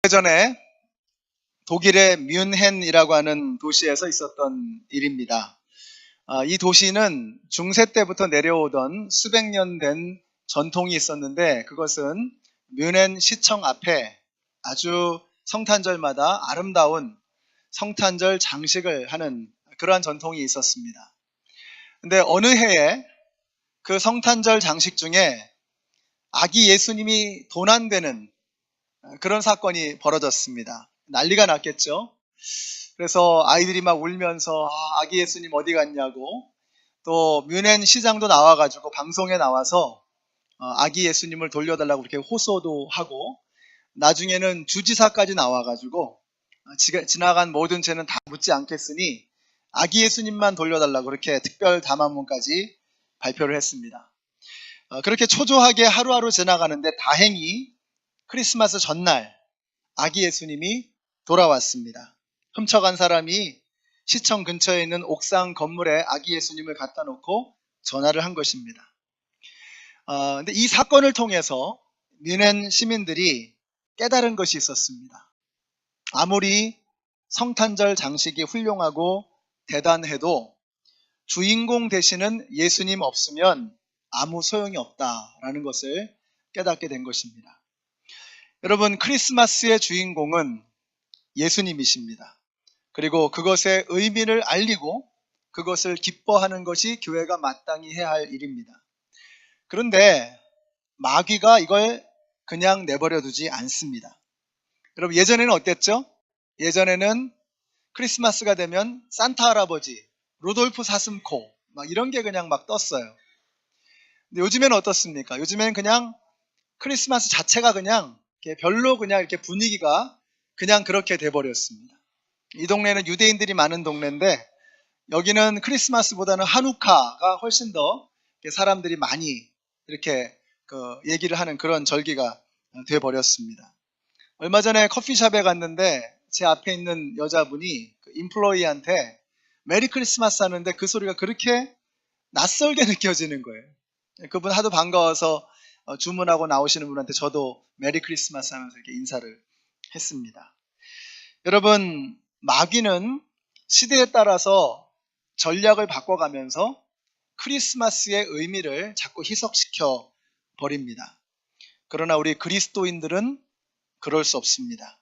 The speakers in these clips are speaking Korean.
예전에 독일의 뮌헨이라고 하는 도시에서 있었던 일입니다. 이 도시는 중세 때부터 내려오던 수백 년 된 전통이 있었는데, 그것은 뮌헨 시청 앞에 아주 성탄절마다 아름다운 성탄절 장식을 하는 그러한 전통이 있었습니다. 근데 어느 해에 그 성탄절 장식 중에 아기 예수님이 도난되는 그런 사건이 벌어졌습니다. 난리가 났겠죠. 그래서 아이들이 막 울면서 아기 예수님 어디 갔냐고, 또 뮌헨 시장도 나와가지고 방송에 나와서 아기 예수님을 돌려달라고 그렇게 호소도 하고, 나중에는 주지사까지 나와가지고 지나간 모든 죄는 다 묻지 않겠으니 아기 예수님만 돌려달라고 그렇게 특별 담화문까지 발표를 했습니다. 그렇게 초조하게 하루하루 지나가는데 다행히 크리스마스 전날 아기 예수님이 돌아왔습니다. 훔쳐간 사람이 시청 근처에 있는 옥상 건물에 아기 예수님을 갖다 놓고 전화를 한 것입니다. 근데 이 사건을 통해서 뮌헨 시민들이 깨달은 것이 있었습니다. 아무리 성탄절 장식이 훌륭하고 대단해도 주인공 되시는 예수님 없으면 아무 소용이 없다라는 것을 깨닫게 된 것입니다. 여러분, 크리스마스의 주인공은 예수님이십니다. 그리고 그것의 의미를 알리고 그것을 기뻐하는 것이 교회가 마땅히 해야 할 일입니다. 그런데 마귀가 이걸 그냥 내버려 두지 않습니다. 여러분, 예전에는 어땠죠? 예전에는 크리스마스가 되면 산타 할아버지, 루돌프 사슴코 막 이런 게 그냥 막 떴어요. 근데 요즘에는 어떻습니까? 요즘에는 그냥 크리스마스 자체가 그냥 별로 그냥 이렇게 분위기가 그냥 그렇게 돼버렸습니다. 이 동네는 유대인들이 많은 동네인데 여기는 크리스마스보다는 한우카가 훨씬 더 사람들이 많이 이렇게 얘기를 하는 그런 절기가 돼버렸습니다. 얼마 전에 커피숍에 갔는데 제 앞에 있는 여자분이 인플로이한테 메리 크리스마스 하는데 그 소리가 그렇게 낯설게 느껴지는 거예요. 그분 하도 반가워서 주문하고 나오시는 분한테 저도 메리 크리스마스 하면서 이렇게 인사를 했습니다. 여러분, 마귀는 시대에 따라서 전략을 바꿔가면서 크리스마스의 의미를 자꾸 희석시켜 버립니다. 그러나 우리 그리스도인들은 그럴 수 없습니다.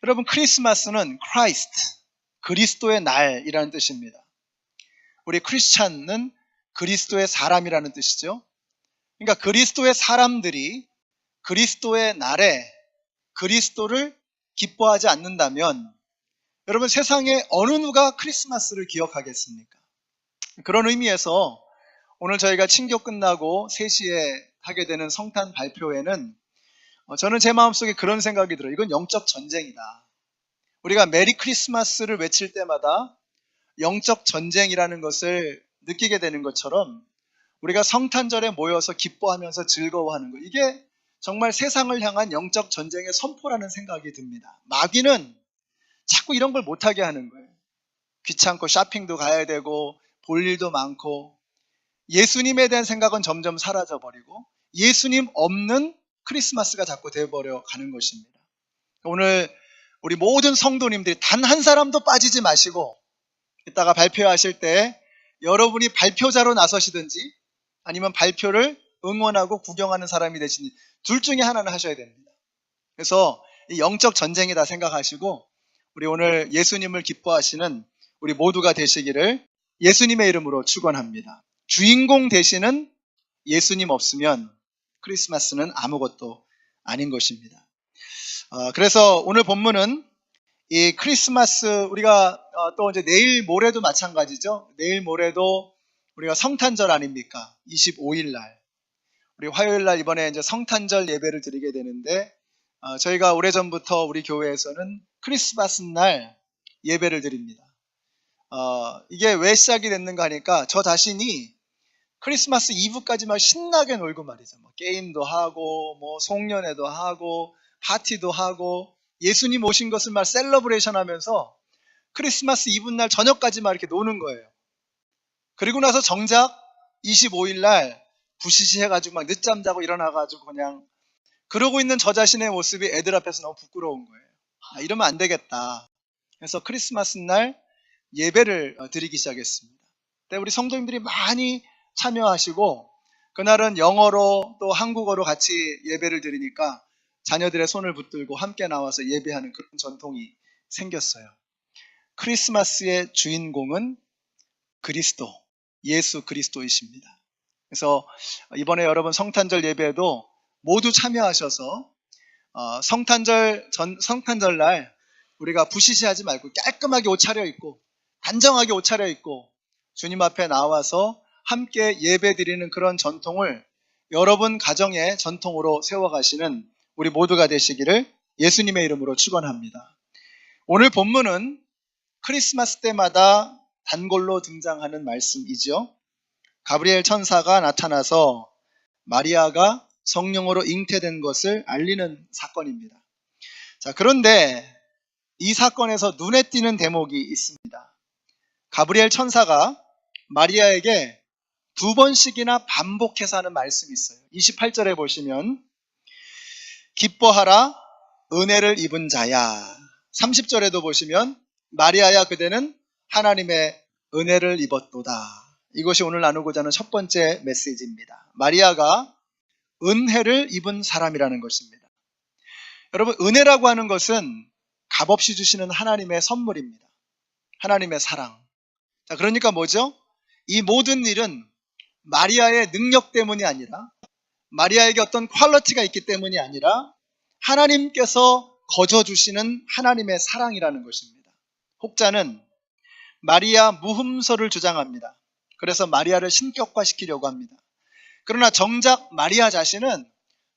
여러분, 크리스마스는 크라이스트, 그리스도의 날이라는 뜻입니다. 우리 크리스찬은 그리스도의 사람이라는 뜻이죠. 그러니까 그리스도의 사람들이 그리스도의 날에 그리스도를 기뻐하지 않는다면 여러분, 세상에 어느 누가 크리스마스를 기억하겠습니까? 그런 의미에서 오늘 저희가 친교 끝나고 3시에 하게 되는 성탄 발표회는 저는 제 마음속에 그런 생각이 들어요. 이건 영적 전쟁이다. 우리가 메리 크리스마스를 외칠 때마다 영적 전쟁이라는 것을 느끼게 되는 것처럼 우리가 성탄절에 모여서 기뻐하면서 즐거워하는 것, 이게 정말 세상을 향한 영적 전쟁의 선포라는 생각이 듭니다. 마귀는 자꾸 이런 걸 못하게 하는 거예요. 귀찮고 쇼핑도 가야 되고 볼 일도 많고 예수님에 대한 생각은 점점 사라져버리고 예수님 없는 크리스마스가 자꾸 되어버려 가는 것입니다. 오늘 우리 모든 성도님들이 단 한 사람도 빠지지 마시고 이따가 발표하실 때 여러분이 발표자로 나서시든지 아니면 발표를 응원하고 구경하는 사람이 되시니 둘 중에 하나는 하셔야 됩니다. 그래서 이 영적 전쟁이다 생각하시고 우리 오늘 예수님을 기뻐하시는 우리 모두가 되시기를 예수님의 이름으로 축원합니다. 주인공 되시는 예수님 없으면 크리스마스는 아무것도 아닌 것입니다. 그래서 오늘 본문은 이 크리스마스, 우리가 또 이제 내일 모레도 마찬가지죠. 내일 모레도 우리가 성탄절 아닙니까? 25일 날. 우리 화요일 날 이번에 이제 성탄절 예배를 드리게 되는데 저희가 오래전부터 우리 교회에서는 크리스마스 날 예배를 드립니다. 이게 왜 시작이 됐는가 하니까 저 자신이 크리스마스 이브까지 막 신나게 놀고 말이죠. 뭐 게임도 하고, 뭐 송년회도 하고, 파티도 하고, 예수님 오신 것을 막 셀러브레이션 하면서 크리스마스 이브 날 저녁까지 막 이렇게 노는 거예요. 그리고 나서 정작 25일 날 부시시 해가지고 막 늦잠 자고 일어나가지고 그냥 그러고 있는 저 자신의 모습이 애들 앞에서 너무 부끄러운 거예요. 이러면 안 되겠다. 그래서 크리스마스 날 예배를 드리기 시작했습니다. 그때 우리 성도님들이 많이 참여하시고 그날은 영어로 또 한국어로 같이 예배를 드리니까 자녀들의 손을 붙들고 함께 나와서 예배하는 그런 전통이 생겼어요. 크리스마스의 주인공은 그리스도, 예수 그리스도이십니다. 그래서 이번에 여러분 성탄절 예배에도 모두 참여하셔서 성탄절 날 우리가 부시시하지 말고 깔끔하게 옷 차려입고 단정하게 옷 차려입고 주님 앞에 나와서 함께 예배 드리는 그런 전통을 여러분 가정의 전통으로 세워가시는 우리 모두가 되시기를 예수님의 이름으로 축원합니다. 오늘 본문은 크리스마스 때마다 단골로 등장하는 말씀이죠. 가브리엘 천사가 나타나서 마리아가 성령으로 잉태된 것을 알리는 사건입니다. 자, 그런데 이 사건에서 눈에 띄는 대목이 있습니다. 가브리엘 천사가 마리아에게 2번씩이나 반복해서 하는 말씀이 있어요. 28절에 보시면 기뻐하라 은혜를 입은 자야. 30절에도 보시면 마리아야 그대는 하나님의 은혜를 입었도다. 이것이 오늘 나누고자 하는 첫 번째 메시지입니다. 마리아가 은혜를 입은 사람이라는 것입니다. 여러분, 은혜라고 하는 것은 값없이 주시는 하나님의 선물입니다. 하나님의 사랑. 자, 그러니까 뭐죠? 이 모든 일은 마리아의 능력 때문이 아니라 마리아에게 어떤 퀄리티가 있기 때문이 아니라 하나님께서 거저 주시는 하나님의 사랑이라는 것입니다. 혹자는 마리아 무흠서를 주장합니다. 그래서 마리아를 신격화시키려고 합니다. 그러나 정작 마리아 자신은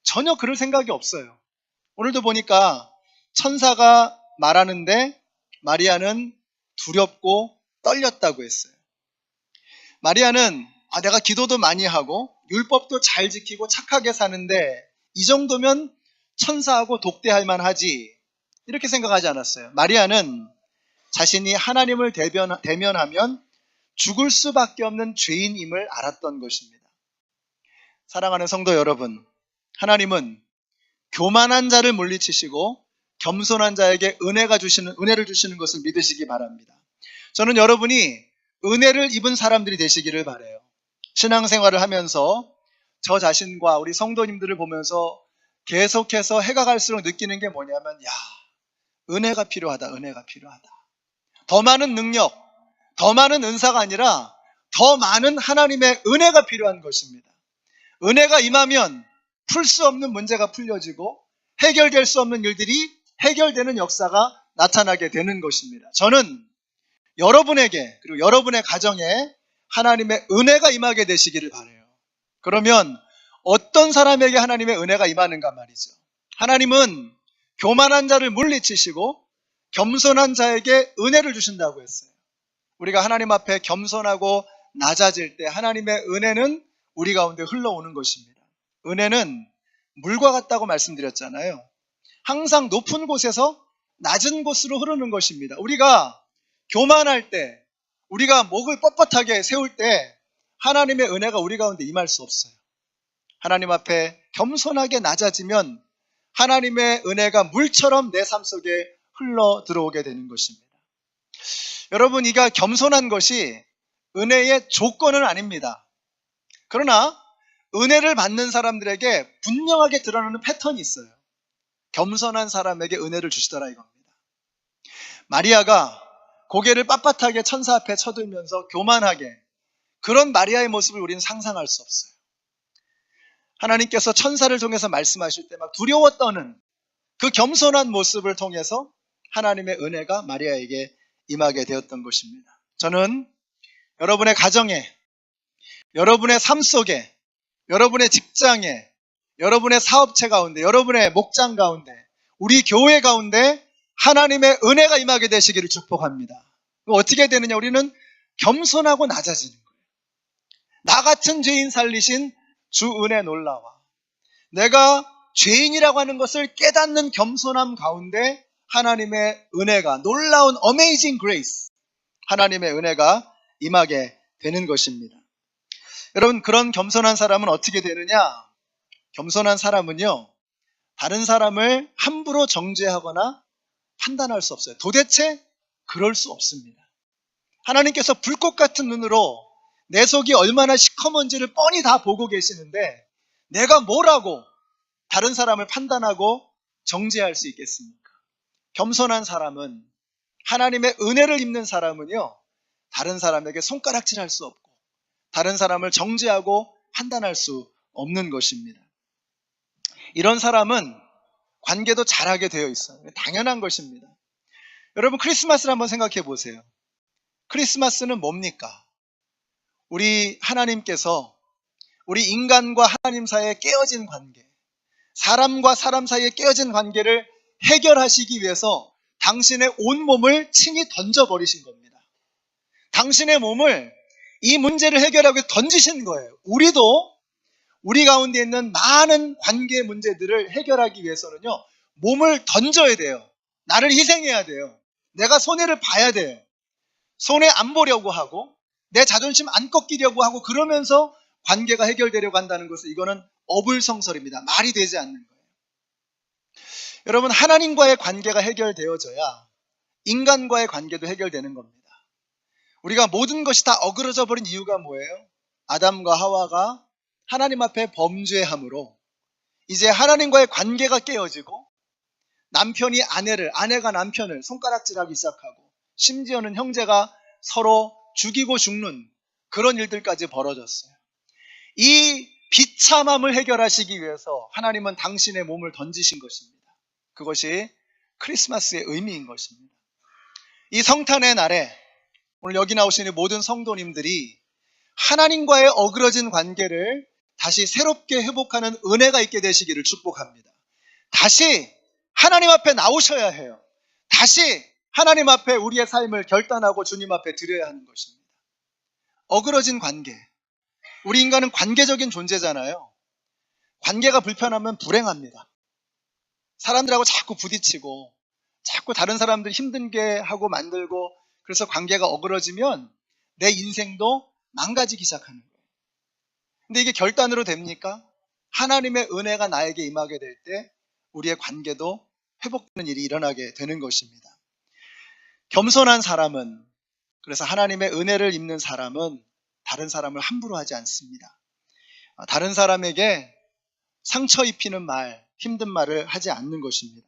전혀 그럴 생각이 없어요. 오늘도 보니까 천사가 말하는데 마리아는 두렵고 떨렸다고 했어요. 마리아는 내가 기도도 많이 하고 율법도 잘 지키고 착하게 사는데 이 정도면 천사하고 독대할 만하지 이렇게 생각하지 않았어요. 마리아는 자신이 하나님을 대면하면 죽을 수밖에 없는 죄인임을 알았던 것입니다. 사랑하는 성도 여러분, 하나님은 교만한 자를 물리치시고 겸손한 자에게 은혜를 주시는 것을 믿으시기 바랍니다. 저는 여러분이 은혜를 입은 사람들이 되시기를 바라요. 신앙생활을 하면서 저 자신과 우리 성도님들을 보면서 계속해서 해가 갈수록 느끼는 게 뭐냐면 은혜가 필요하다. 은혜가 필요하다. 더 많은 능력, 더 많은 은사가 아니라 더 많은 하나님의 은혜가 필요한 것입니다. 은혜가 임하면 풀 수 없는 문제가 풀려지고 해결될 수 없는 일들이 해결되는 역사가 나타나게 되는 것입니다. 저는 여러분에게 그리고 여러분의 가정에 하나님의 은혜가 임하게 되시기를 바라요. 그러면 어떤 사람에게 하나님의 은혜가 임하는가 말이죠. 하나님은 교만한 자를 물리치시고 겸손한 자에게 은혜를 주신다고 했어요. 우리가 하나님 앞에 겸손하고 낮아질 때 하나님의 은혜는 우리 가운데 흘러오는 것입니다. 은혜는 물과 같다고 말씀드렸잖아요. 항상 높은 곳에서 낮은 곳으로 흐르는 것입니다. 우리가 교만할 때, 우리가 목을 뻣뻣하게 세울 때 하나님의 은혜가 우리 가운데 임할 수 없어요. 하나님 앞에 겸손하게 낮아지면 하나님의 은혜가 물처럼 내 삶 속에 흘러 들어오게 되는 것입니다. 여러분, 이가 겸손한 것이 은혜의 조건은 아닙니다. 그러나 은혜를 받는 사람들에게 분명하게 드러나는 패턴이 있어요. 겸손한 사람에게 은혜를 주시더라 이겁니다. 마리아가 고개를 빳빳하게 천사 앞에 쳐들면서 교만하게 그런 마리아의 모습을 우리는 상상할 수 없어요. 하나님께서 천사를 통해서 말씀하실 때 막 두려워 떠는 그 겸손한 모습을 통해서 하나님의 은혜가 마리아에게 임하게 되었던 것입니다. 저는 여러분의 가정에, 여러분의 삶 속에, 여러분의 직장에, 여러분의 사업체 가운데, 여러분의 목장 가운데, 우리 교회 가운데 하나님의 은혜가 임하게 되시기를 축복합니다. 어떻게 되느냐? 우리는 겸손하고 낮아지는 거예요. 나 같은 죄인 살리신 주 은혜 놀라와. 내가 죄인이라고 하는 것을 깨닫는 겸손함 가운데 하나님의 은혜가, 놀라운 어메이징 그레이스, 하나님의 은혜가 임하게 되는 것입니다. 여러분, 그런 겸손한 사람은 어떻게 되느냐? 겸손한 사람은요, 다른 사람을 함부로 정죄하거나 판단할 수 없어요. 도대체 그럴 수 없습니다. 하나님께서 불꽃 같은 눈으로 내 속이 얼마나 시커먼지를 뻔히 다 보고 계시는데 내가 뭐라고 다른 사람을 판단하고 정죄할 수 있겠습니까? 겸손한 사람은, 하나님의 은혜를 입는 사람은요, 다른 사람에게 손가락질할 수 없고 다른 사람을 정죄하고 판단할 수 없는 것입니다. 이런 사람은 관계도 잘하게 되어 있어요. 당연한 것입니다. 여러분, 크리스마스를 한번 생각해 보세요. 크리스마스는 뭡니까? 우리 하나님께서 우리 인간과 하나님 사이에 깨어진 관계, 사람과 사람 사이에 깨어진 관계를 해결하시기 위해서 당신의 온 몸을 친히 던져버리신 겁니다. 당신의 몸을 이 문제를 해결하기 위해 던지신 거예요. 우리도 우리 가운데 있는 많은 관계 문제들을 해결하기 위해서는요, 몸을 던져야 돼요. 나를 희생해야 돼요. 내가 손해를 봐야 돼요. 손해 안 보려고 하고 내 자존심 안 꺾이려고 하고 그러면서 관계가 해결되려고 한다는 것은 이거는 어불성설입니다. 말이 되지 않는 거예요. 여러분, 하나님과의 관계가 해결되어져야 인간과의 관계도 해결되는 겁니다. 우리가 모든 것이 다 어그러져 버린 이유가 뭐예요? 아담과 하와가 하나님 앞에 범죄함으로 이제 하나님과의 관계가 깨어지고 남편이 아내를, 아내가 남편을 손가락질하기 시작하고 심지어는 형제가 서로 죽이고 죽는 그런 일들까지 벌어졌어요. 이 비참함을 해결하시기 위해서 하나님은 당신의 몸을 던지신 것입니다. 그것이 크리스마스의 의미인 것입니다. 이 성탄의 날에 오늘 여기 나오신 모든 성도님들이 하나님과의 어그러진 관계를 다시 새롭게 회복하는 은혜가 있게 되시기를 축복합니다. 다시 하나님 앞에 나오셔야 해요. 다시 하나님 앞에 우리의 삶을 결단하고 주님 앞에 드려야 하는 것입니다. 어그러진 관계. 우리 인간은 관계적인 존재잖아요. 관계가 불편하면 불행합니다. 사람들하고 자꾸 부딪히고 자꾸 다른 사람들 힘들게 하고 만들고 그래서 관계가 어그러지면 내 인생도 망가지기 시작하는 거예요. 근데 이게 결단으로 됩니까? 하나님의 은혜가 나에게 임하게 될 때 우리의 관계도 회복되는 일이 일어나게 되는 것입니다. 겸손한 사람은, 그래서 하나님의 은혜를 입는 사람은 다른 사람을 함부로 하지 않습니다. 다른 사람에게 상처 입히는 말, 힘든 말을 하지 않는 것입니다.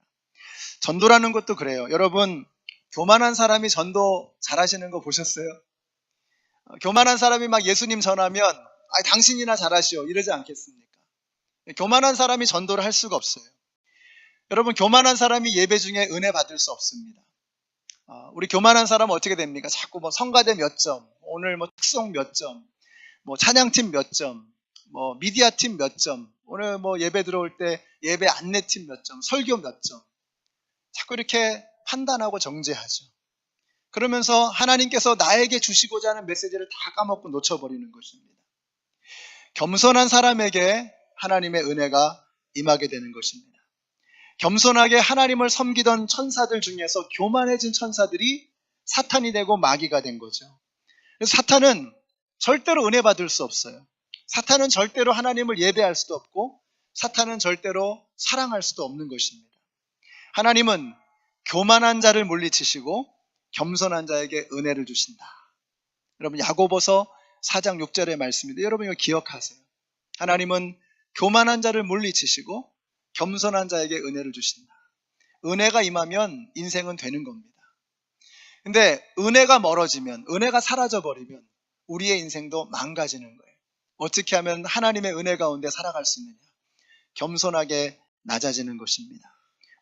전도라는 것도 그래요. 여러분, 교만한 사람이 전도 잘하시는 거 보셨어요? 교만한 사람이 막 예수님 전하면 당신이나 잘하시오 이러지 않겠습니까? 교만한 사람이 전도를 할 수가 없어요. 여러분, 교만한 사람이 예배 중에 은혜 받을 수 없습니다. 우리 교만한 사람은 어떻게 됩니까? 자꾸 뭐 성가대 몇 점, 오늘 뭐 특송 몇 점, 뭐 찬양팀 몇 점, 뭐 미디어팀 몇 점, 오늘 뭐 예배 들어올 때 예배 안내팀 몇 점, 설교 몇 점, 자꾸 이렇게 판단하고 정죄하죠. 그러면서 하나님께서 나에게 주시고자 하는 메시지를 다 까먹고 놓쳐버리는 것입니다. 겸손한 사람에게 하나님의 은혜가 임하게 되는 것입니다. 겸손하게 하나님을 섬기던 천사들 중에서 교만해진 천사들이 사탄이 되고 마귀가 된 거죠. 그래서 사탄은 절대로 은혜 받을 수 없어요. 사탄은 절대로 하나님을 예배할 수도 없고 사탄은 절대로 사랑할 수도 없는 것입니다. 하나님은 교만한 자를 물리치시고 겸손한 자에게 은혜를 주신다. 여러분, 야고보서 4장 6절의 말씀인데 여러분 이거 기억하세요. 하나님은 교만한 자를 물리치시고 겸손한 자에게 은혜를 주신다. 은혜가 임하면 인생은 되는 겁니다. 근데 은혜가 멀어지면, 은혜가 사라져버리면 우리의 인생도 망가지는 거예요. 어떻게 하면 하나님의 은혜 가운데 살아갈 수 있느냐? 겸손하게 낮아지는 것입니다.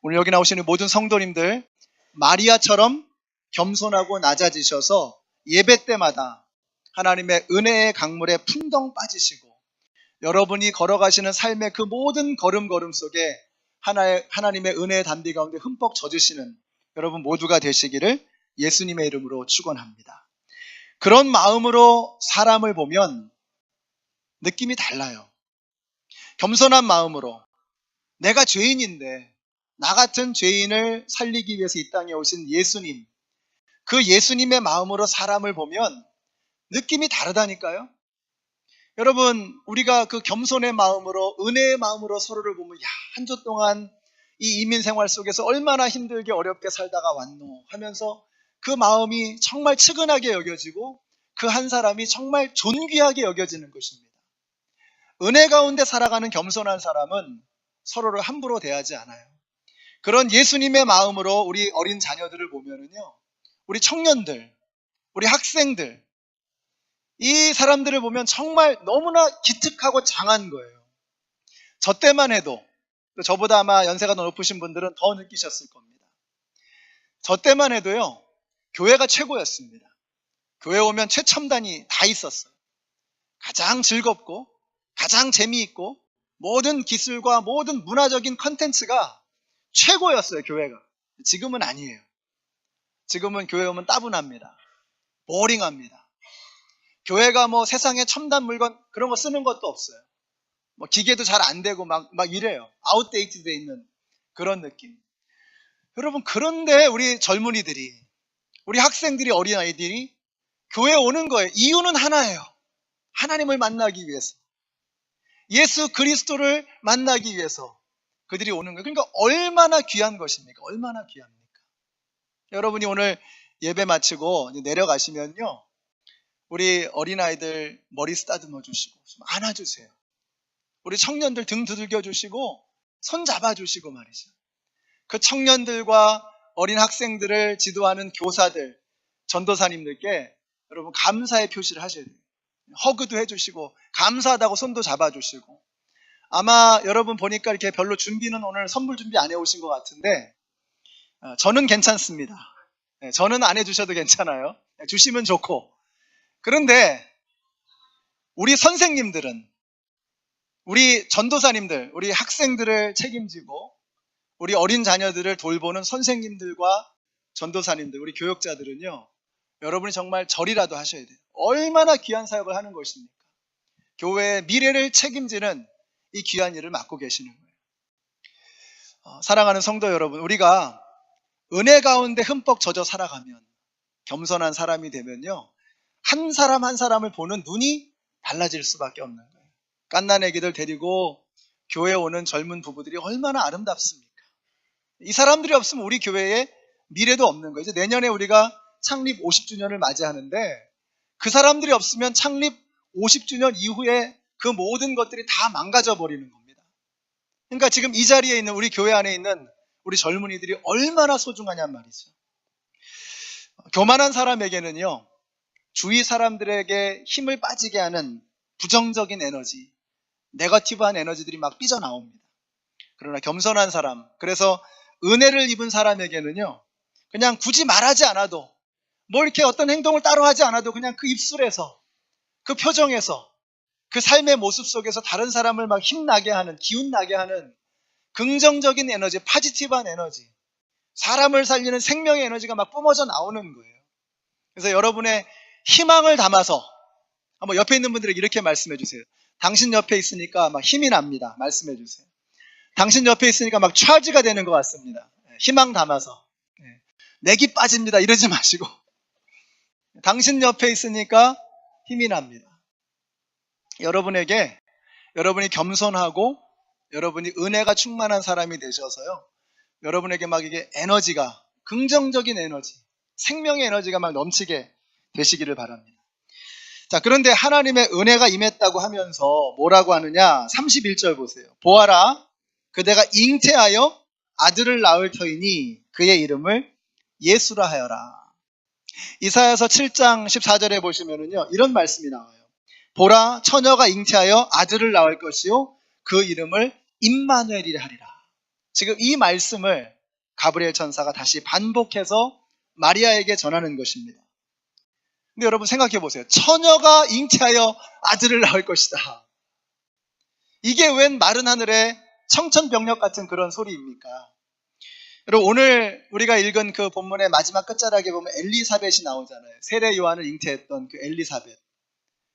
오늘 여기 나오시는 모든 성도님들, 마리아처럼 겸손하고 낮아지셔서 예배 때마다 하나님의 은혜의 강물에 풍덩 빠지시고 여러분이 걸어가시는 삶의 그 모든 걸음걸음 속에 하나님의 은혜의 담비 가운데 흠뻑 젖으시는 여러분 모두가 되시기를 예수님의 이름으로 축원합니다. 그런 마음으로 사람을 보면 느낌이 달라요. 겸손한 마음으로 내가 죄인인데 나 같은 죄인을 살리기 위해서 이 땅에 오신 예수님, 그 예수님의 마음으로 사람을 보면 느낌이 다르다니까요. 여러분, 우리가 그 겸손의 마음으로, 은혜의 마음으로 서로를 보면 한 주 동안 이 이민 생활 속에서 얼마나 힘들게 어렵게 살다가 왔노 하면서 그 마음이 정말 측은하게 여겨지고 그 한 사람이 정말 존귀하게 여겨지는 것입니다. 은혜 가운데 살아가는 겸손한 사람은 서로를 함부로 대하지 않아요. 그런 예수님의 마음으로 우리 어린 자녀들을 보면은요, 우리 청년들, 우리 학생들, 이 사람들을 보면 정말 너무나 기특하고 장한 거예요. 저 때만 해도, 저보다 아마 연세가 더 높으신 분들은 더 느끼셨을 겁니다. 저 때만 해도요, 교회가 최고였습니다. 교회 오면 최첨단이 다 있었어요. 가장 즐겁고 가장 재미있고 모든 기술과 모든 문화적인 컨텐츠가 최고였어요, 교회가. 지금은 아니에요. 지금은 교회 오면 따분합니다. 보링합니다. 교회가 뭐 세상에 첨단 물건 그런 거 쓰는 것도 없어요. 뭐 기계도 잘 안 되고 막 이래요. 아웃데이트 돼 있는 그런 느낌. 여러분, 그런데 우리 젊은이들이, 우리 학생들이, 어린아이들이 교회에 오는 거예요. 이유는 하나예요. 하나님을 만나기 위해서, 예수 그리스도를 만나기 위해서 그들이 오는 거예요. 그러니까 얼마나 귀한 것입니까? 얼마나 귀합니까? 여러분이 오늘 예배 마치고 내려가시면요, 우리 어린아이들 머리 쓰다듬어 주시고 좀 안아주세요. 우리 청년들 등 두들겨 주시고 손 잡아 주시고 말이죠. 그 청년들과 어린 학생들을 지도하는 교사들, 전도사님들께 여러분 감사의 표시를 하셔야 돼요. 허그도 해주시고 감사하다고 손도 잡아주시고. 아마 여러분 보니까 이렇게 별로 준비는 오늘 선물 준비 안 해오신 것 같은데 저는 괜찮습니다. 저는 안 해주셔도 괜찮아요. 주시면 좋고. 그런데 우리 선생님들은, 우리 전도사님들, 우리 학생들을 책임지고 우리 어린 자녀들을 돌보는 선생님들과 전도사님들, 우리 교역자들은요, 여러분이 정말 절이라도 하셔야 돼요. 얼마나 귀한 사역을 하는 것입니까? 교회의 미래를 책임지는 이 귀한 일을 맡고 계시는 거예요. 사랑하는 성도 여러분, 우리가 은혜 가운데 흠뻑 젖어 살아가면, 겸손한 사람이 되면요, 한 사람 한 사람을 보는 눈이 달라질 수밖에 없는 거예요. 갓난아기들 데리고 교회에 오는 젊은 부부들이 얼마나 아름답습니까? 이 사람들이 없으면 우리 교회에 미래도 없는 거예요. 이제 내년에 우리가 창립 50주년을 맞이하는데 그 사람들이 없으면 창립 50주년 이후에 그 모든 것들이 다 망가져 버리는 겁니다. 그러니까 지금 이 자리에 있는 우리 교회 안에 있는 우리 젊은이들이 얼마나 소중하냔 말이죠. 교만한 사람에게는요, 주위 사람들에게 힘을 빠지게 하는 부정적인 에너지, 네거티브한 에너지들이 막 삐져나옵니다. 그러나 겸손한 사람, 그래서 은혜를 입은 사람에게는요, 그냥 굳이 말하지 않아도, 뭐 이렇게 어떤 행동을 따로 하지 않아도 그냥 그 입술에서, 그 표정에서, 그 삶의 모습 속에서 다른 사람을 막 힘나게 하는, 기운나게 하는 긍정적인 에너지, 파지티브한 에너지, 사람을 살리는 생명의 에너지가 막 뿜어져 나오는 거예요. 그래서 여러분의 희망을 담아서 한번 옆에 있는 분들에게 이렇게 말씀해 주세요. 당신 옆에 있으니까 막 힘이 납니다. 말씀해 주세요. 당신 옆에 있으니까 막 차지가 되는 것 같습니다. 희망 담아서. 내기 빠집니다. 이러지 마시고. 당신 옆에 있으니까 힘이 납니다. 여러분에게, 여러분이 겸손하고 여러분이 은혜가 충만한 사람이 되셔서요, 여러분에게 막 이게 에너지가, 긍정적인 에너지, 생명의 에너지가 막 넘치게 되시기를 바랍니다. 자, 그런데 하나님의 은혜가 임했다고 하면서 뭐라고 하느냐? 31절 보세요. 보아라, 그대가 잉태하여 아들을 낳을 터이니 그의 이름을 예수라 하여라. 이사야서 7장 14절에 보시면은요, 이런 말씀이 나와요. 보라, 처녀가 잉태하여 아들을 낳을 것이요 그 이름을 임마누엘이라 하리라. 지금 이 말씀을 가브리엘 천사가 다시 반복해서 마리아에게 전하는 것입니다. 근데 여러분 생각해 보세요. 처녀가 잉태하여 아들을 낳을 것이다. 이게 웬 마른 하늘의 청천벽력 같은 그런 소리입니까? 여러분, 오늘 우리가 읽은 그 본문의 마지막 끝자락에 보면 엘리사벳이 나오잖아요. 세례 요한을 잉태했던 그 엘리사벳.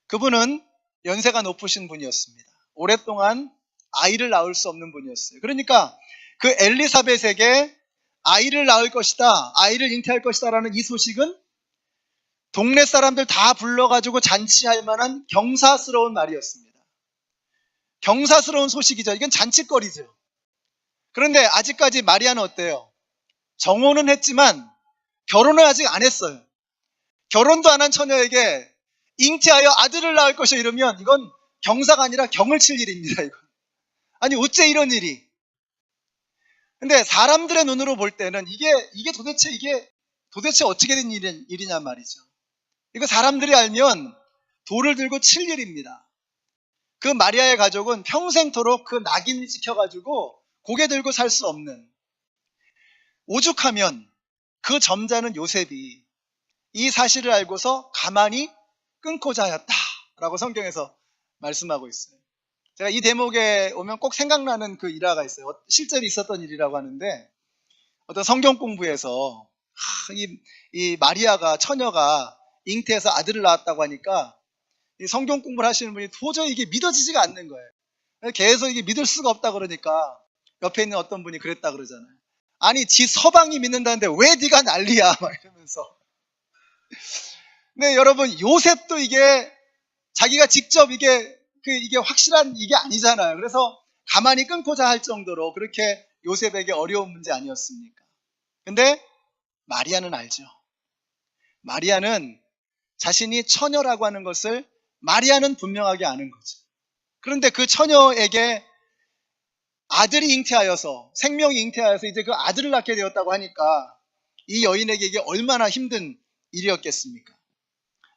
그분은 연세가 높으신 분이었습니다. 오랫동안 아이를 낳을 수 없는 분이었어요. 그러니까 그 엘리사벳에게 아이를 낳을 것이다, 아이를 잉태할 것이다 라는 이 소식은 동네 사람들 다 불러가지고 잔치할 만한 경사스러운 말이었습니다. 경사스러운 소식이죠. 이건 잔칫거리죠. 그런데 아직까지 마리아는 어때요? 정혼은 했지만 결혼을 아직 안 했어요. 결혼도 안 한 처녀에게 잉태하여 아들을 낳을 것이요 이러면 이건 경사가 아니라 경을 칠 일입니다. 이건. 아니 어째 이런 일이. 근데 사람들의 눈으로 볼 때는 이게 도대체 어떻게 된 일이냔 말이죠. 이거 사람들이 알면 돌을 들고 칠 일입니다. 그 마리아의 가족은 평생토록 그 낙인을 지켜가지고 고개 들고 살 수 없는, 오죽하면 그 점잖은 요셉이 이 사실을 알고서 가만히 끊고자 하였다라고 성경에서 말씀하고 있어요. 제가 이 대목에 오면 꼭 생각나는 그 일화가 있어요. 실제로 있었던 일이라고 하는데, 어떤 성경 공부에서 이 마리아가, 처녀가 잉태해서 아들을 낳았다고 하니까 이 성경 공부를 하시는 분이 도저히 이게 믿어지지가 않는 거예요. 계속 이게 믿을 수가 없다 그러니까 옆에 있는 어떤 분이 그랬다 그러잖아요. 아니 지 서방이 믿는다는데 왜 네가 난리야 막 이러면서. 네, 여러분, 요셉도 이게 자기가 직접 이게 확실한 이게 아니잖아요. 그래서 가만히 끊고자 할 정도로 그렇게 요셉에게 어려운 문제 아니었습니까? 근데 마리아는 알죠. 마리아는 자신이 처녀라고 하는 것을 마리아는 분명하게 아는 거죠. 그런데 그 처녀에게 아들이 잉태하여서, 생명이 잉태하여서 이제 그 아들을 낳게 되었다고 하니까 이 여인에게 이게 얼마나 힘든 일이었겠습니까?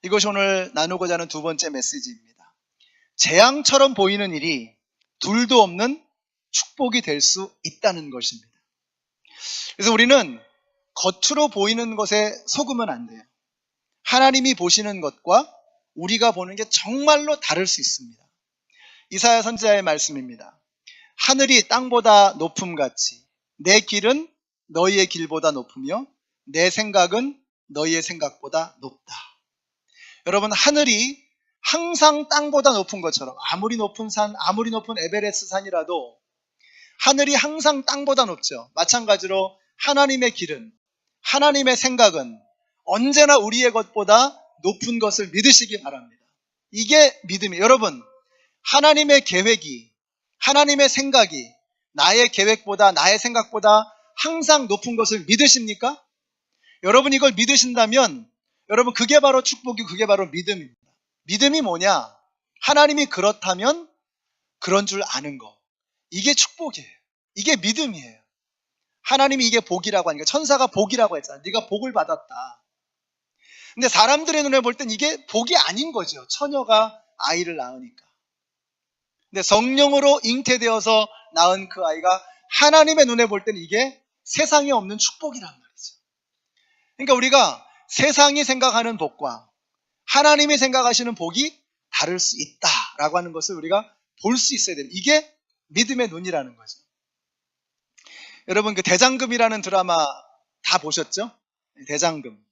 이것이 오늘 나누고자 하는 두 번째 메시지입니다. 재앙처럼 보이는 일이 둘도 없는 축복이 될 수 있다는 것입니다. 그래서 우리는 겉으로 보이는 것에 속으면 안 돼요. 하나님이 보시는 것과 우리가 보는 게 정말로 다를 수 있습니다. 이사야 선지자의 말씀입니다. 하늘이 땅보다 높음같이 내 길은 너희의 길보다 높으며 내 생각은 너희의 생각보다 높다. 여러분, 하늘이 항상 땅보다 높은 것처럼, 아무리 높은 산, 아무리 높은 에베레스트 산이라도 하늘이 항상 땅보다 높죠. 마찬가지로 하나님의 길은, 하나님의 생각은 언제나 우리의 것보다 높은 것을 믿으시기 바랍니다. 이게 믿음이에요. 여러분, 하나님의 계획이, 하나님의 생각이 나의 계획보다, 나의 생각보다 항상 높은 것을 믿으십니까? 여러분 이걸 믿으신다면 여러분 그게 바로 축복이고 그게 바로 믿음입니다. 믿음이 뭐냐? 하나님이 그렇다면 그런 줄 아는 거. 이게 축복이에요. 이게 믿음이에요. 하나님이 이게 복이라고 하니까, 천사가 복이라고 했잖아요. 네가 복을 받았다. 근데 사람들의 눈에 볼 땐 이게 복이 아닌 거죠. 처녀가 아이를 낳으니까. 근데 성령으로 잉태되어서 낳은 그 아이가 하나님의 눈에 볼 때는 이게 세상에 없는 축복이란 말이죠. 그러니까 우리가 세상이 생각하는 복과 하나님이 생각하시는 복이 다를 수 있다라고 하는 것을 우리가 볼 수 있어야 됩니다. 이게 믿음의 눈이라는 거죠. 여러분 그 대장금이라는 드라마 다 보셨죠? 대장금.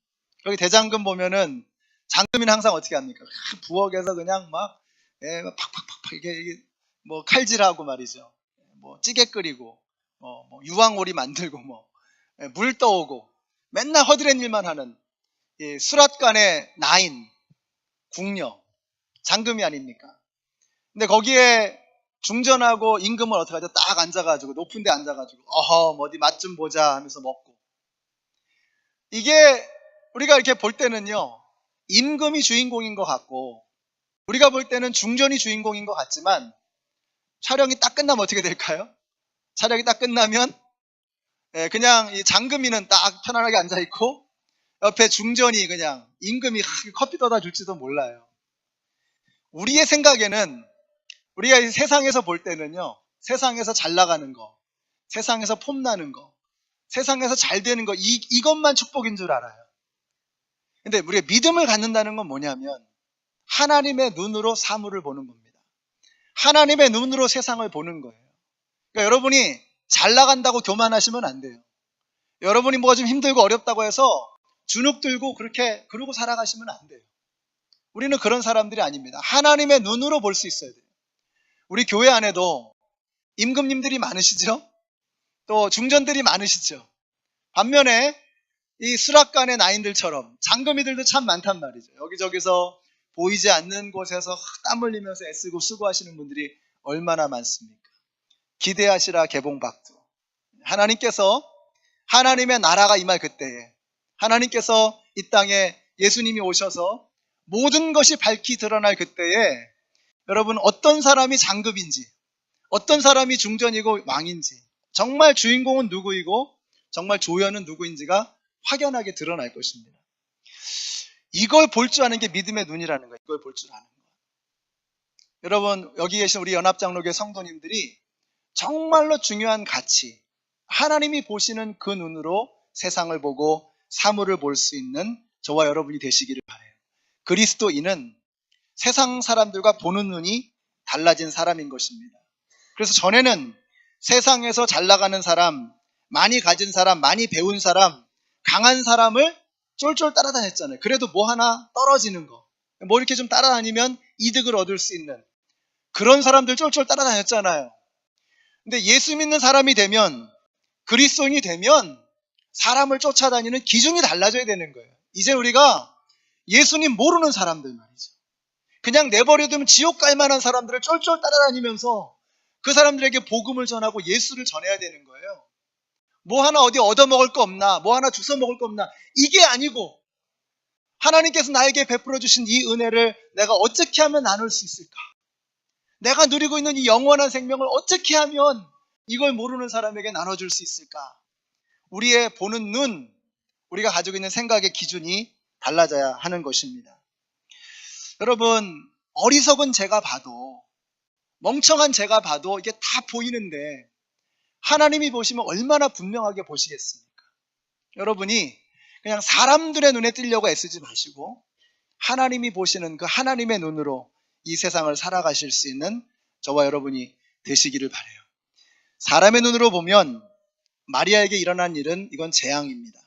거기 대장금 보면은 장금이는 항상 어떻게 합니까? 부엌에서 그냥 막 팍팍팍 이게 뭐 칼질하고 말이죠. 뭐 찌개 끓이고 뭐 유황오리 만들고 물 떠오고 맨날 허드렛 일만 하는 이 수락관의 나인 궁녀 장금이 아닙니까? 근데 거기에 중전하고 임금은 어떻게 하죠? 딱 앉아가지고 높은 데 앉아가지고 어디 맛 좀 보자 하면서 먹고. 이게 우리가 이렇게 볼 때는요 임금이 주인공인 것 같고 우리가 볼 때는 중전이 주인공인 것 같지만 촬영이 딱 끝나면 어떻게 될까요? 촬영이 딱 끝나면 그냥 이 장금이는 딱 편안하게 앉아있고 옆에 중전이 그냥 임금이 커피 떠다 줄지도 몰라요. 우리의 생각에는 우리가 이 세상에서 볼 때는요 세상에서 잘 나가는 거, 세상에서 폼나는 거, 세상에서 잘 되는 거 이것만 축복인 줄 알아요. 근데 우리가 믿음을 갖는다는 건 뭐냐면 하나님의 눈으로 사물을 보는 겁니다. 하나님의 눈으로 세상을 보는 거예요. 그러니까 여러분이 잘 나간다고 교만하시면 안 돼요. 여러분이 뭐가 좀 힘들고 어렵다고 해서 주눅 들고 그러고 살아가시면 안 돼요. 우리는 그런 사람들이 아닙니다. 하나님의 눈으로 볼 수 있어야 돼요. 우리 교회 안에도 임금님들이 많으시죠? 또 중전들이 많으시죠? 반면에 이 수락관의 나인들처럼 장금이들도 참 많단 말이죠. 여기저기서 보이지 않는 곳에서 땀 흘리면서 애쓰고 수고하시는 분들이 얼마나 많습니까? 기대하시라 개봉박두. 하나님께서 하나님의 나라가 임할 그때에 하나님께서 이 땅에 예수님이 오셔서 모든 것이 밝히 드러날 그때에 여러분 어떤 사람이 장급인지 어떤 사람이 중전이고 왕인지 정말 주인공은 누구이고 정말 조연은 누구인지가 확연하게 드러날 것입니다. 이걸 볼 줄 아는 게 믿음의 눈이라는 거예요. 이걸 볼 줄 아는 거. 여러분 여기 계신 우리 연합장로교회 성도님들이 정말로 중요한 가치, 하나님이 보시는 그 눈으로 세상을 보고 사물을 볼 수 있는 저와 여러분이 되시기를 바라요. 그리스도인은 세상 사람들과 보는 눈이 달라진 사람인 것입니다. 그래서 전에는 세상에서 잘 나가는 사람, 많이 가진 사람, 많이 배운 사람, 강한 사람을 쫄쫄 따라다녔잖아요. 그래도 뭐 하나 떨어지는 거, 뭐 이렇게 좀 따라다니면 이득을 얻을 수 있는 그런 사람들 쫄쫄 따라다녔잖아요. 근데 예수 믿는 사람이 되면, 그리스도인이 되면 사람을 쫓아다니는 기준이 달라져야 되는 거예요. 이제 우리가 예수님 모르는 사람들 말이죠. 그냥 내버려두면 지옥 갈 만한 사람들을 쫄쫄 따라다니면서 그 사람들에게 복음을 전하고 예수를 전해야 되는 거예요. 뭐 하나 어디 얻어먹을 거 없나, 뭐 하나 주워 먹을 거 없나, 이게 아니고 하나님께서 나에게 베풀어 주신 이 은혜를 내가 어떻게 하면 나눌 수 있을까? 내가 누리고 있는 이 영원한 생명을 어떻게 하면 이걸 모르는 사람에게 나눠줄 수 있을까? 우리의 보는 눈, 우리가 가지고 있는 생각의 기준이 달라져야 하는 것입니다. 여러분, 어리석은 제가 봐도, 멍청한 제가 봐도 이게 다 보이는데 하나님이 보시면 얼마나 분명하게 보시겠습니까? 여러분이 그냥 사람들의 눈에 띄려고 애쓰지 마시고 하나님이 보시는 그 하나님의 눈으로 이 세상을 살아가실 수 있는 저와 여러분이 되시기를 바라요. 사람의 눈으로 보면 마리아에게 일어난 일은 이건 재앙입니다.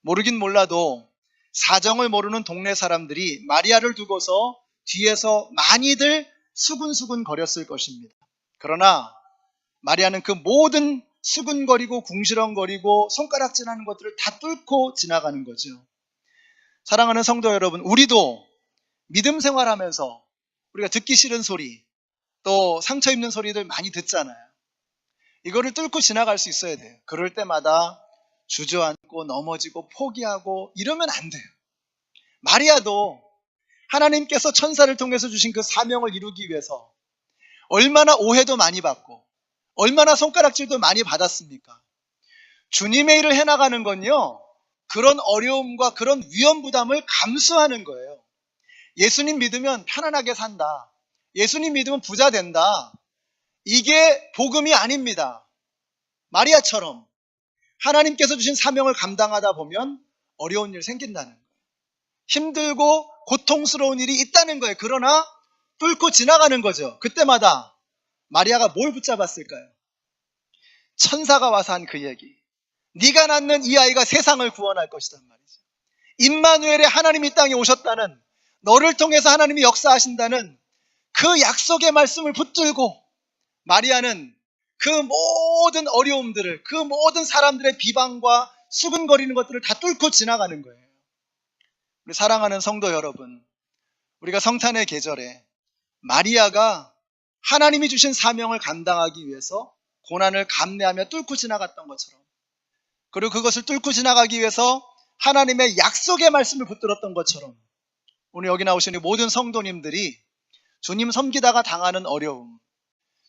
모르긴 몰라도 사정을 모르는 동네 사람들이 마리아를 두고서 뒤에서 많이들 수군수군 거렸을 것입니다. 그러나 마리아는 그 모든 수군거리고 궁시렁거리고 손가락질하는 것들을 다 뚫고 지나가는 거죠. 사랑하는 성도 여러분, 우리도 믿음 생활하면서 우리가 듣기 싫은 소리, 또 상처 입는 소리들 많이 듣잖아요. 이거를 뚫고 지나갈 수 있어야 돼요. 그럴 때마다 주저앉고 넘어지고 포기하고 이러면 안 돼요. 마리아도 하나님께서 천사를 통해서 주신 그 사명을 이루기 위해서 얼마나 오해도 많이 받고 얼마나 손가락질도 많이 받았습니까? 주님의 일을 해나가는 건요, 그런 어려움과 그런 위험 부담을 감수하는 거예요. 예수님 믿으면 편안하게 산다. 예수님 믿으면 부자 된다. 이게 복음이 아닙니다. 마리아처럼 하나님께서 주신 사명을 감당하다 보면 어려운 일 생긴다는 거예요. 힘들고 고통스러운 일이 있다는 거예요. 그러나 뚫고 지나가는 거죠. 그때마다 마리아가 뭘 붙잡았을까요? 천사가 와서 한 그 얘기. 네가 낳는 이 아이가 세상을 구원할 것이란 말이죠. 임마누엘의 하나님이 이 땅에 오셨다는, 너를 통해서 하나님이 역사하신다는 그 약속의 말씀을 붙들고 마리아는 그 모든 어려움들을, 그 모든 사람들의 비방과 수근거리는 것들을 다 뚫고 지나가는 거예요. 우리 사랑하는 성도 여러분, 우리가 성탄의 계절에 마리아가 하나님이 주신 사명을 감당하기 위해서 고난을 감내하며 뚫고 지나갔던 것처럼, 그리고 그것을 뚫고 지나가기 위해서 하나님의 약속의 말씀을 붙들었던 것처럼, 오늘 여기 나오신 모든 성도님들이 주님 섬기다가 당하는 어려움,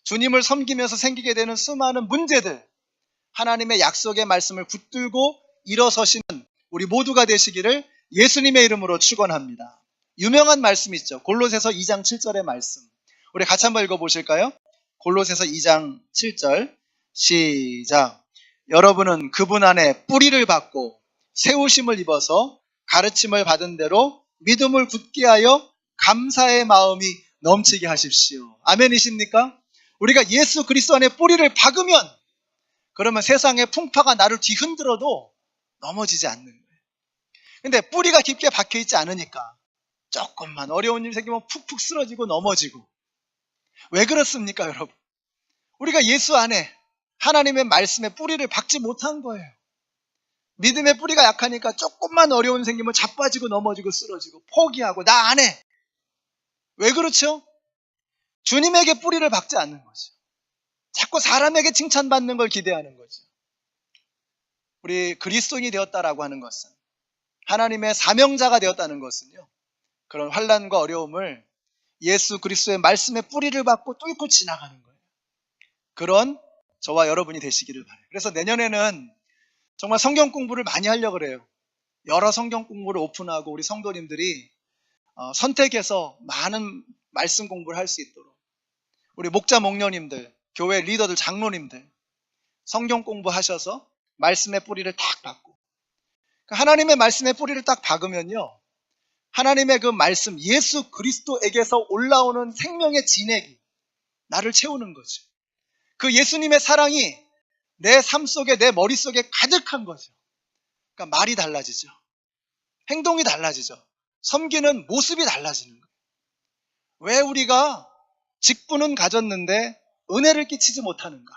주님을 섬기면서 생기게 되는 수많은 문제들, 하나님의 약속의 말씀을 붙들고 일어서시는 우리 모두가 되시기를 예수님의 이름으로 축원합니다. 유명한 말씀 있죠. 골로새서 2장 7절의 말씀. 우리 같이 한번 읽어보실까요? 골로새서 2장 7절 시작. 여러분은 그분 안에 뿌리를 받고 세우심을 입어서 가르침을 받은 대로 믿음을 굳게 하여 감사의 마음이 넘치게 하십시오. 아멘이십니까? 우리가 예수 그리스도 안에 뿌리를 박으면, 그러면 세상의 풍파가 나를 뒤흔들어도 넘어지지 않는 거예요. 근데 뿌리가 깊게 박혀있지 않으니까 조금만 어려운 일 생기면 푹푹 쓰러지고 넘어지고. 왜 그렇습니까, 여러분? 우리가 예수 안에 하나님의 말씀에 뿌리를 박지 못한 거예요. 믿음의 뿌리가 약하니까 조금만 어려운 일 생기면 자빠지고 넘어지고 쓰러지고 포기하고 나 안 해. 왜 그렇죠? 주님에게 뿌리를 박지 않는 거죠. 자꾸 사람에게 칭찬받는 걸 기대하는 거죠. 우리 그리스도인이 되었다라고 하는 것은, 하나님의 사명자가 되었다는 것은요, 그런 환난과 어려움을 예수 그리스도의 말씀의 뿌리를 받고 뚫고 지나가는 거예요. 그런 저와 여러분이 되시기를 바라요. 그래서 내년에는 정말 성경 공부를 많이 하려고 그래요. 여러 성경 공부를 오픈하고 우리 성도님들이 선택해서 많은 말씀 공부를 할 수 있도록, 우리 목자 목녀님들, 교회 리더들, 장로님들 성경 공부하셔서 말씀의 뿌리를 딱 박고, 하나님의 말씀의 뿌리를 딱 박으면요, 하나님의 그 말씀, 예수 그리스도에게서 올라오는 생명의 진액이 나를 채우는 거죠. 그 예수님의 사랑이 내 삶 속에, 내 머릿속에 가득한 거죠. 그러니까 말이 달라지죠. 행동이 달라지죠. 섬기는 모습이 달라지는 거예요. 왜 우리가 직분은 가졌는데 은혜를 끼치지 못하는가?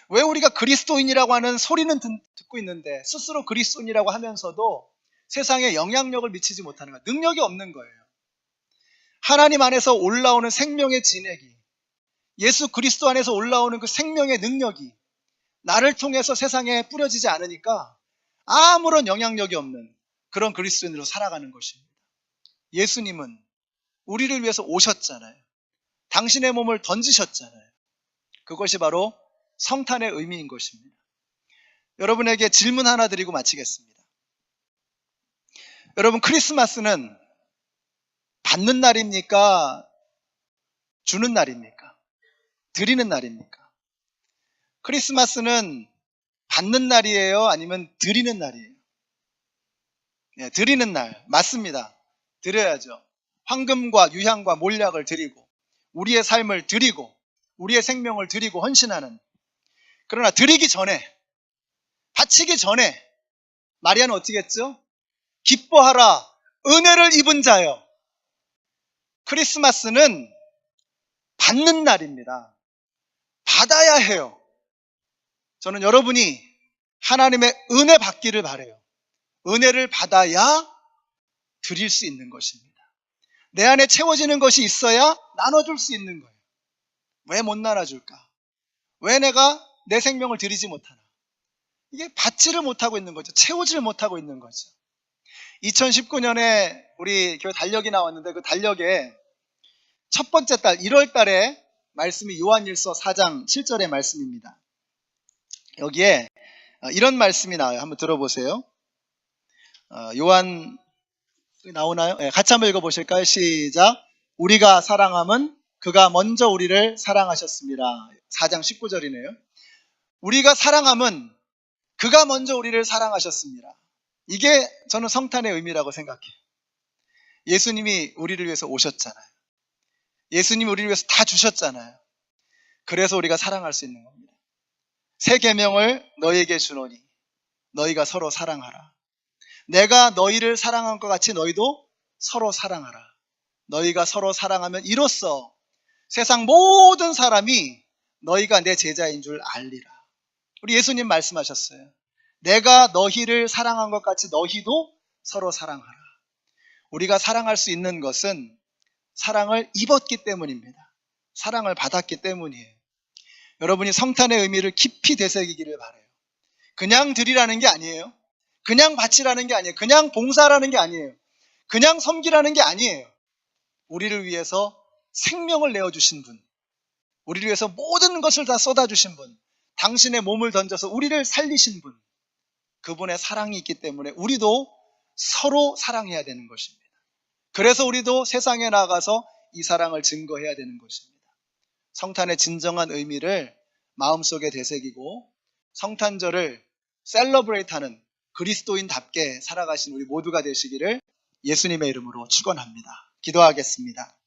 왜 우리가 그리스도인이라고 하는 소리는 듣고 있는데 스스로 그리스도인이라고 하면서도 세상에 영향력을 미치지 못하는가? 능력이 없는 거예요. 하나님 안에서 올라오는 생명의 진액이, 예수 그리스도 안에서 올라오는 그 생명의 능력이 나를 통해서 세상에 뿌려지지 않으니까 아무런 영향력이 없는 그런 그리스도인으로 살아가는 것입니다. 예수님은 우리를 위해서 오셨잖아요. 당신의 몸을 던지셨잖아요. 그것이 바로 성탄의 의미인 것입니다. 여러분에게 질문 하나 드리고 마치겠습니다. 여러분, 크리스마스는 받는 날입니까? 주는 날입니까? 드리는 날입니까? 크리스마스는 받는 날이에요? 아니면 드리는 날이에요? 네, 드리는 날. 맞습니다. 드려야죠. 황금과 유향과 몰약을 드리고, 우리의 삶을 드리고, 우리의 생명을 드리고 헌신하는. 그러나 드리기 전에, 바치기 전에 마리아는 어떻게 했죠? 기뻐하라, 은혜를 입은 자여. 크리스마스는 받는 날입니다. 받아야 해요. 저는 여러분이 하나님의 은혜 받기를 바라요. 은혜를 받아야 드릴 수 있는 것입니다. 내 안에 채워지는 것이 있어야 나눠줄 수 있는 거예요. 왜 못 나눠줄까? 왜 내가 내 생명을 드리지 못하나? 이게 받지를 못하고 있는 거죠. 채우지를 못하고 있는 거죠. 2019년에 우리 교회 달력이 나왔는데, 그 달력에 첫 번째 달 1월 달에 말씀이 요한일서 4장 7절의 말씀입니다. 여기에 이런 말씀이 나와요. 한번 들어보세요. 요한 나오나요? 네, 같이 한번 읽어보실까요? 시작. 우리가 사랑함은 그가 먼저 우리를 사랑하셨습니다. 4장 19절이네요. 우리가 사랑함은 그가 먼저 우리를 사랑하셨습니다. 이게 저는 성탄의 의미라고 생각해요. 예수님이 우리를 위해서 오셨잖아요. 예수님이 우리를 위해서 다 주셨잖아요. 그래서 우리가 사랑할 수 있는 겁니다. 새 계명을 너희에게 주노니 너희가 서로 사랑하라. 내가 너희를 사랑한 것 같이 너희도 서로 사랑하라. 너희가 서로 사랑하면 이로써 세상 모든 사람이 너희가 내 제자인 줄 알리라. 우리 예수님 말씀하셨어요. 내가 너희를 사랑한 것 같이 너희도 서로 사랑하라. 우리가 사랑할 수 있는 것은 사랑을 입었기 때문입니다. 사랑을 받았기 때문이에요. 여러분이 성탄의 의미를 깊이 되새기기를 바라요. 그냥 드리라는 게 아니에요. 그냥 바치라는 게 아니에요. 그냥 봉사라는 게 아니에요. 그냥 섬기라는 게 아니에요. 우리를 위해서 생명을 내어주신 분, 우리를 위해서 모든 것을 다 쏟아주신 분, 당신의 몸을 던져서 우리를 살리신 분, 그분의 사랑이 있기 때문에 우리도 서로 사랑해야 되는 것입니다. 그래서 우리도 세상에 나가서 이 사랑을 증거해야 되는 것입니다. 성탄의 진정한 의미를 마음속에 되새기고 성탄절을 셀러브레이트하는 그리스도인답게 살아가신 우리 모두가 되시기를 예수님의 이름으로 축원합니다. 기도하겠습니다.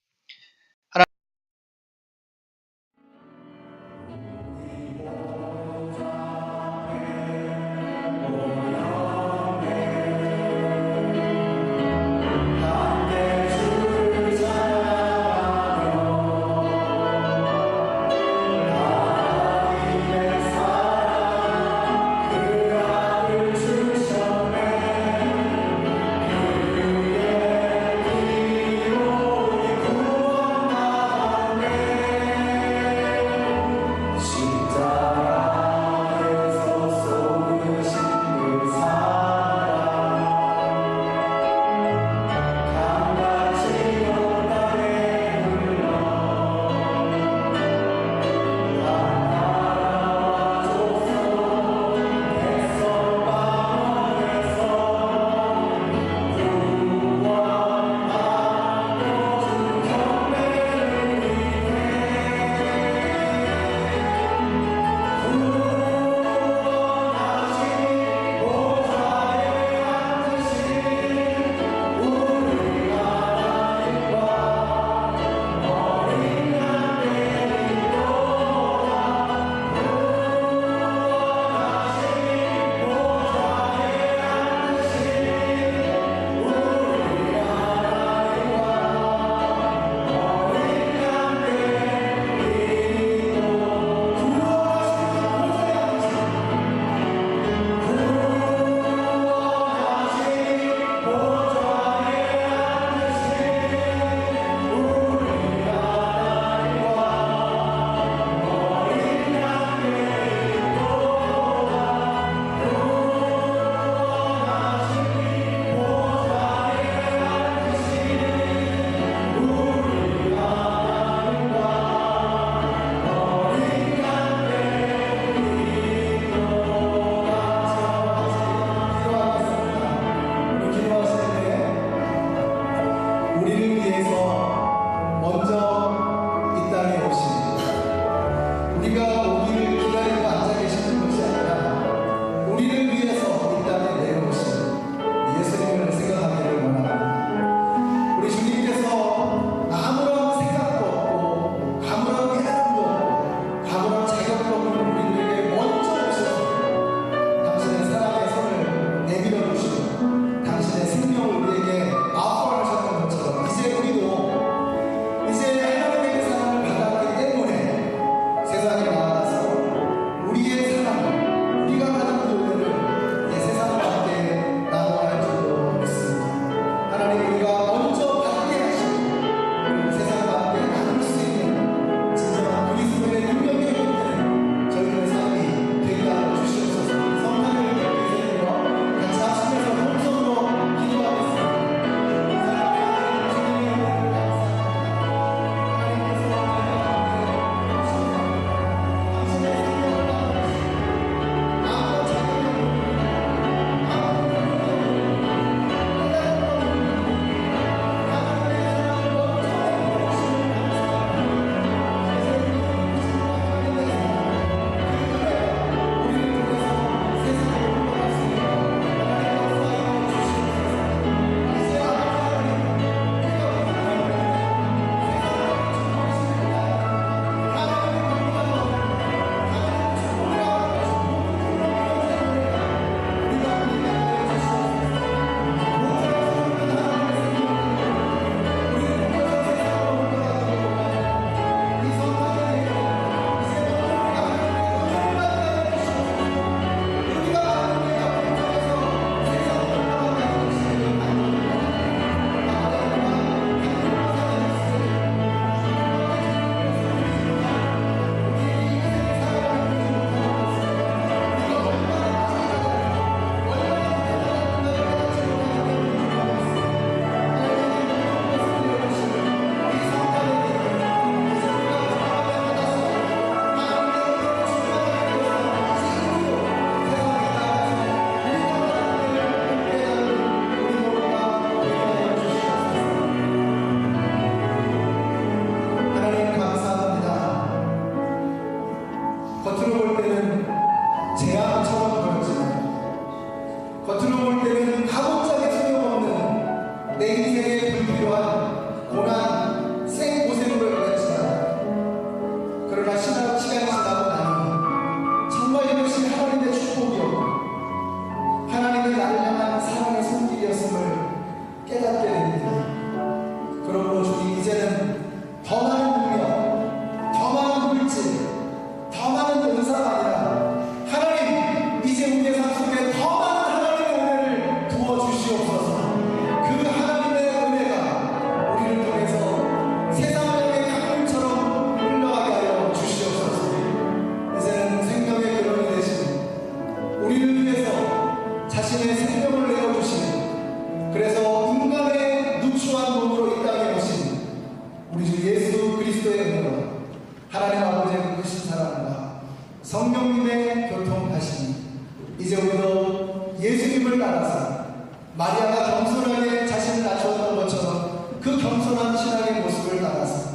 마리아가 겸손하게 자신을 낮추었던 것처럼 그 겸손한 신앙의 모습을 따라서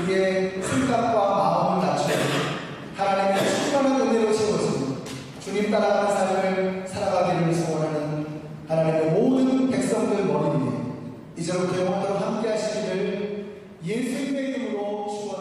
우리의 생각과 마음을 낮추어 하나님의 충만한 은혜로 채워지고 주님 따라가는 삶을 살아가기를 소원하는 하나님의 모든 백성들 머리 위에 이제부터 영원토록 함께 하시기를 예수님의 이름으로 축원합니다.